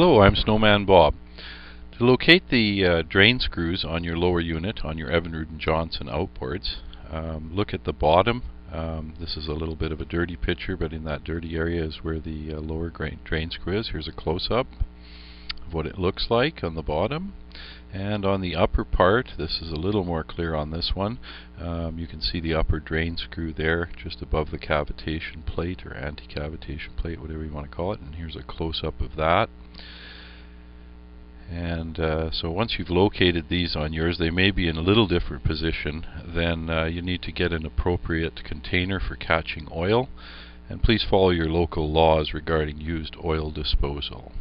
Hello, I'm Snowman Bob. To locate the drain screws on your lower unit on your Evinrude Johnson outboards, look at the bottom. This is a little bit of a dirty picture, but in that dirty area is where the lower drain screw is. Here's a close-up of what it looks like on the bottom. And on the upper part, this is a little more clear on this one. You can see the upper drain screw there just above the cavitation plate or anti-cavitation plate, whatever you want to call it. And here's a close-up of that. And so once you've located these on yours, they may be in a little different position. Then you need to get an appropriate container for catching oil. And please follow your local laws regarding used oil disposal.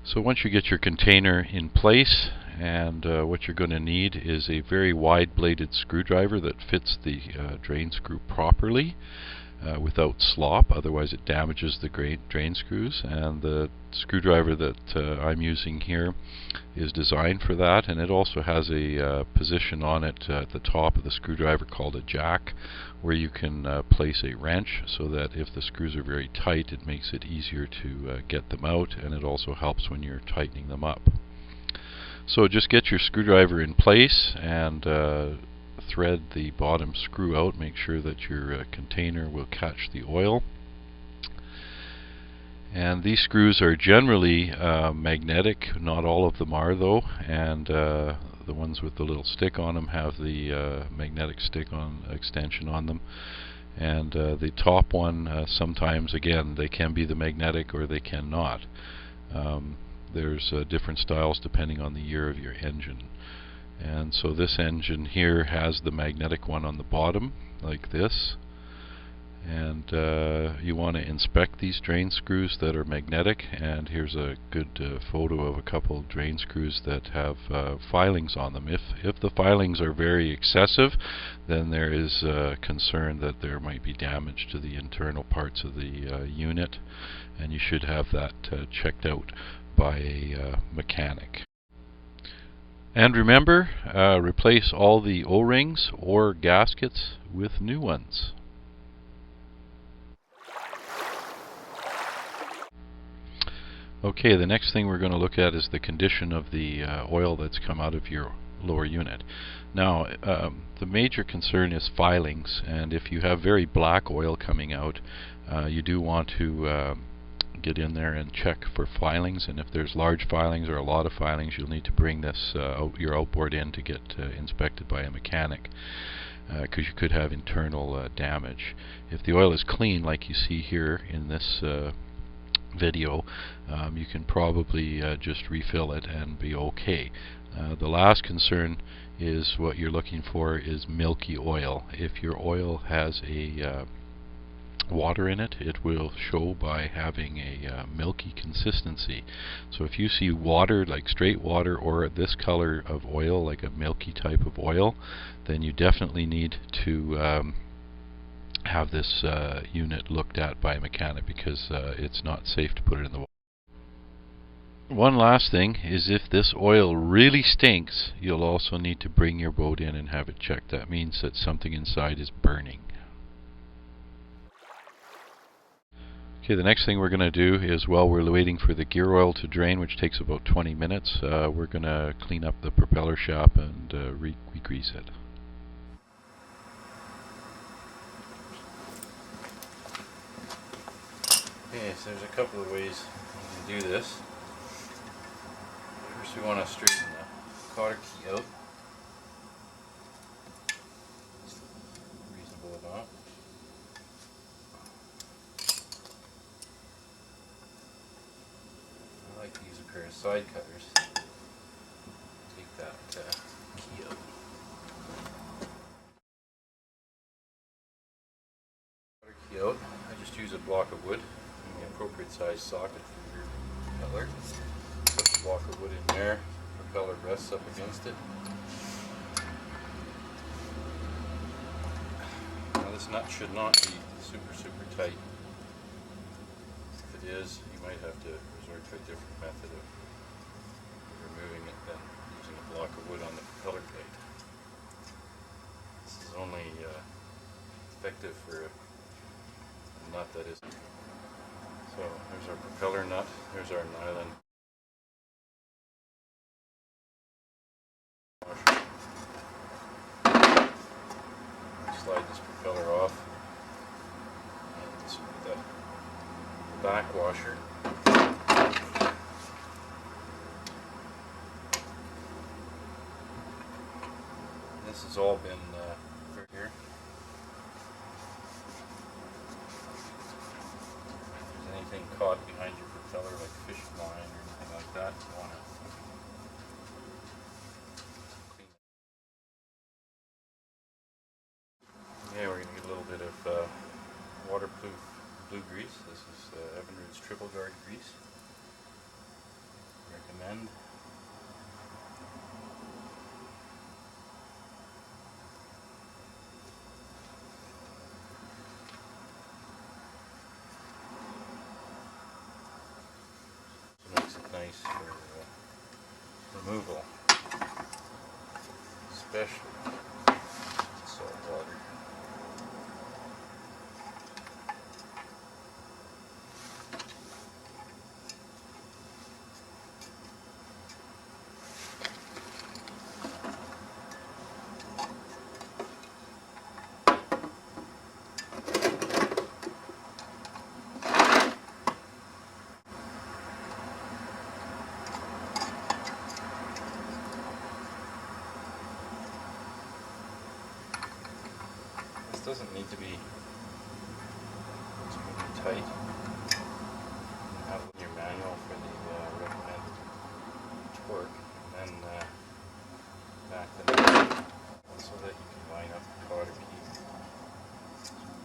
So once you get your container in place, and what you're going to need is a very wide bladed screwdriver that fits the drain screw properly without slop, otherwise it damages the drain screws. And the screwdriver that I'm using here is designed for that, and it also has a position on it at the top of the screwdriver called a jack, where you can place a wrench so that if the screws are very tight, it makes it easier to get them out, and it also helps when you're tightening them up. So just get your screwdriver in place and thread the bottom screw out. Make sure that your container will catch the oil. And these screws are generally magnetic. Not all of them are, though, and the ones with the little stick on them have the magnetic stick on extension on them. And the top one, sometimes again, they can be the magnetic or they cannot. There's different styles depending on the year of your engine. And so this engine here has the magnetic one on the bottom, like this. And you want to inspect these drain screws that are magnetic. And here's a good photo of a couple drain screws that have filings on them. If the filings are very excessive, then there is concern that there might be damage to the internal parts of the unit, and you should have that checked out by a mechanic. And remember, replace all the O-rings or gaskets with new ones. Okay, the next thing we're going to look at is the condition of the oil that's come out of your lower unit. Now, the major concern is filings, and if you have very black oil coming out, you do want to get in there and check for filings, and if there's large filings or a lot of filings, you'll need to bring this your outboard in to get inspected by a mechanic, because you could have internal damage. If the oil is clean, like you see here in this video, you can probably just refill it and be okay. The last concern is what you're looking for is milky oil. If your oil has a water in it, it will show by having a milky consistency. So if you see water, like straight water, or this color of oil, like a milky type of oil, then you definitely need to have this unit looked at by a mechanic, because it's not safe to put it in the water. One last thing is, if this oil really stinks, you'll also need to bring your boat in and have it checked. That means that something inside is burning. Okay, the next thing we're going to do is, while we're waiting for the gear oil to drain, which takes about 20 minutes, we're going to clean up the propeller shaft and re-grease it. Okay, so there's a couple of ways you can do this. First, we want to straighten the cotter key out. Reasonable amount. I like to use a pair of side cutters. Take that key out. Cotter key out. I just use a block of wood, an appropriate size socket for your propeller. Put the block of wood in there. The propeller rests up against it. Now this nut should not be super tight. If it is, you might have to resort to a different method of removing it than using a block of wood on the propeller plate. This is only effective for a nut that is. So there's our propeller nut, there's our nylon washer. Slide this propeller off, and this will be the back washer. This has all been for here. If there's anything caught behind your propeller, like fish line or anything like that, you want to clean it. Yeah, we're going to get a little bit of waterproof blue grease. This is Evinrude's Triple Guard grease. Recommend. Makes it nice for removal, especially salt water. This doesn't need to be too tight. You have your manual for the recommended torque, and then back the nut so that you can line up the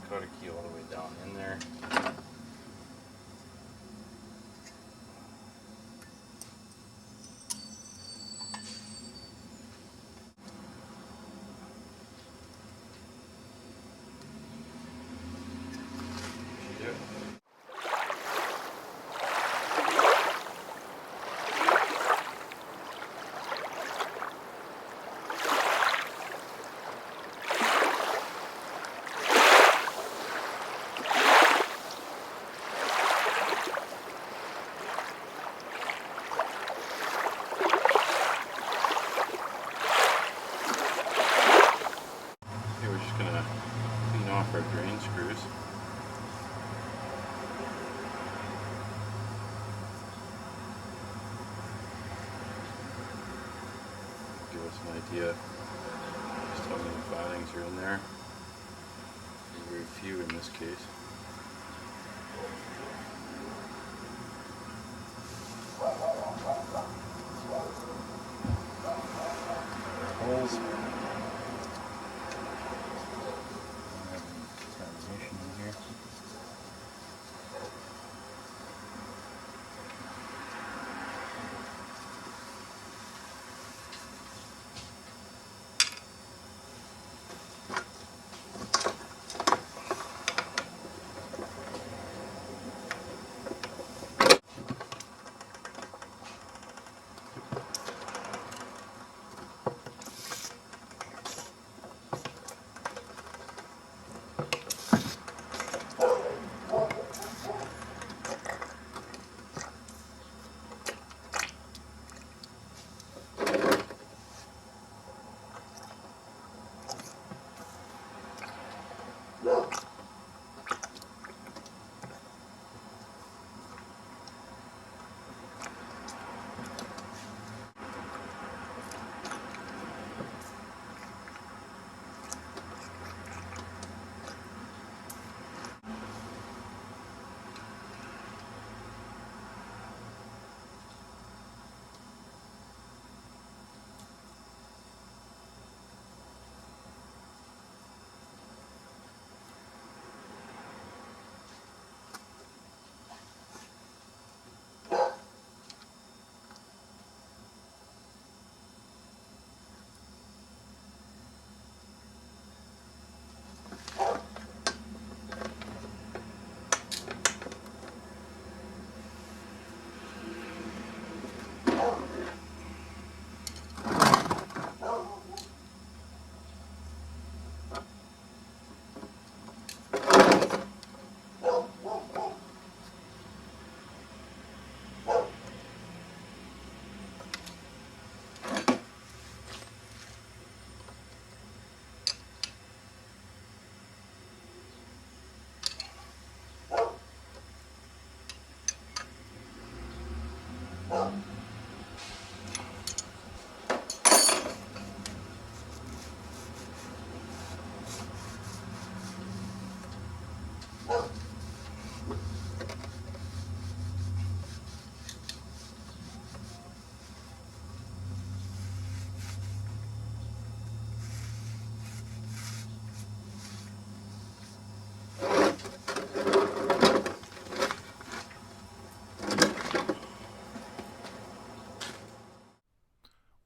cotter key all the way down in there. Our drain screws. Give us an idea just how many filings are in there. Very few in this case. Holes.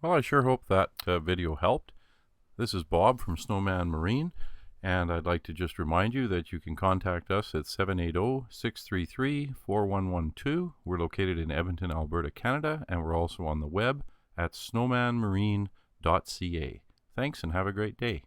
Well, I sure hope that video helped. This is Bob from Snowman Marine, and I'd like to just remind you that you can contact us at 780-633-4112. We're located in Edmonton, Alberta, Canada, and we're also on the web at snowmanmarine.ca. Thanks and have a great day.